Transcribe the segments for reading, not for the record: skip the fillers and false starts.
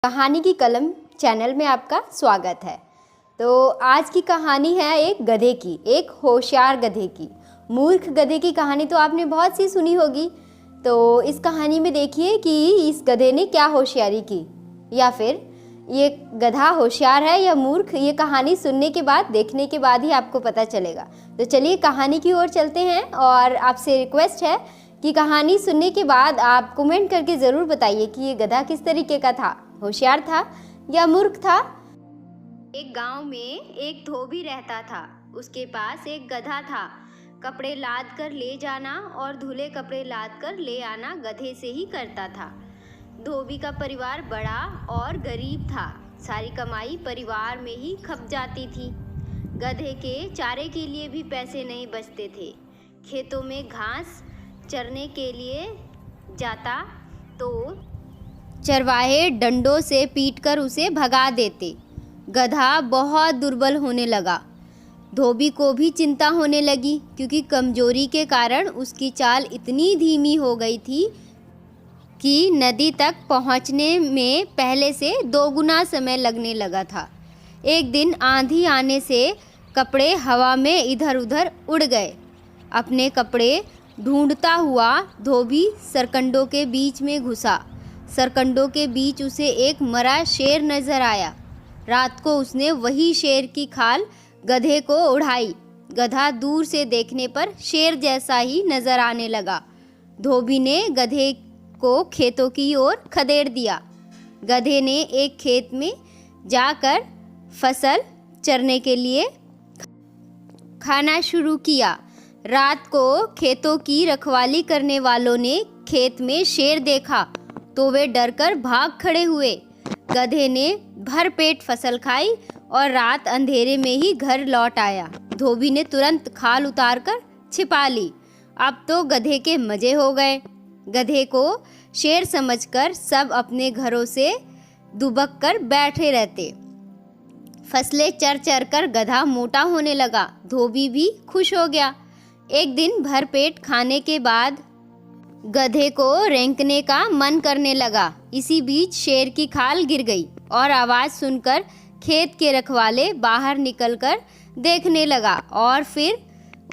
कहानी की कलम चैनल में आपका स्वागत है। तो आज की कहानी है एक गधे की, एक होशियार गधे की। मूर्ख गधे की कहानी तो आपने बहुत सी सुनी होगी। तो इस कहानी में देखिए कि इस गधे ने क्या होशियारी की, या फिर ये गधा होशियार है या मूर्ख, ये कहानी सुनने के बाद, देखने के बाद ही आपको पता चलेगा। तो चलिए कहानी की ओर चलते हैं, और आपसे रिक्वेस्ट है कि कहानी सुनने के बाद आप कमेंट करके ज़रूर बताइए कि ये गधा किस तरीके का था, होशियार था या मूर्ख था। एक गांव में एक धोबी रहता था। उसके पास एक गधा था। कपड़े लाद कर ले जाना और धुले कपड़े लाद कर ले आना गधे से ही करता था। धोबी का परिवार बड़ा और गरीब था। सारी कमाई परिवार में ही खप जाती थी। गधे के चारे के लिए भी पैसे नहीं बचते थे। खेतों में घास चरने के लिए जाता तो चरवाहे डंडों से पीटकर उसे भगा देते। गधा बहुत दुर्बल होने लगा। धोबी को भी चिंता होने लगी, क्योंकि कमजोरी के कारण उसकी चाल इतनी धीमी हो गई थी कि नदी तक पहुंचने में पहले से 2 गुना समय लगने लगा था। एक दिन आंधी आने से कपड़े हवा में इधर उधर उड़ गए। अपने कपड़े ढूंढता हुआ धोबी सरकंडों के बीच में घुसा। सरकंडों के बीच उसे एक मरा शेर नजर आया। रात को उसने वही शेर की खाल गधे को उड़ाई। गधा दूर से देखने पर शेर जैसा ही नजर आने लगा। धोबी ने गधे को खेतों की ओर खदेड़ दिया। गधे ने एक खेत में जाकर फसल चरने के लिए खाना शुरू किया। रात को खेतों की रखवाली करने वालों ने खेत में शेर देखा तो वे डरकर भाग खड़े हुए। गधे ने भर पेट फसल खाई और रात अंधेरे में ही घर लौट आया। धोबी ने तुरंत खाल उतारकर छिपा ली। अब तो गधे के मजे हो गए। गधे को शेर समझकर सब अपने घरों से दुबक कर बैठे रहते। फसलें चर चर कर गधा मोटा होने लगा। धोबी भी खुश हो गया। एक दिन भर पेट खाने के बाद गधे को रेंकने का मन करने लगा। इसी बीच शेर की खाल गिर गई और आवाज़ सुनकर खेत के रखवाले बाहर निकलकर देखने लगा, और फिर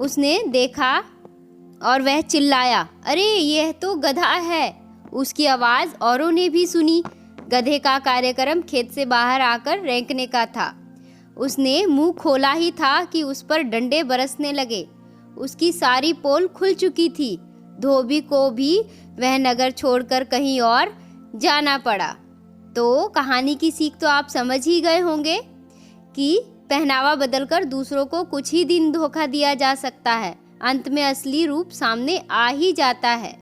उसने देखा और वह चिल्लाया, अरे यह तो गधा है। उसकी आवाज़ औरों ने भी सुनी। गधे का कार्यक्रम खेत से बाहर आकर रेंकने का था। उसने मुंह खोला ही था कि उस पर डंडे बरसने लगे। उसकी सारी पोल खुल चुकी थी। धोबी को भी वह नगर छोड़कर कहीं और जाना पड़ा। तो कहानी की सीख तो आप समझ ही गए होंगे कि पहनावा बदलकर दूसरों को कुछ ही दिन धोखा दिया जा सकता है, अंत में असली रूप सामने आ ही जाता है।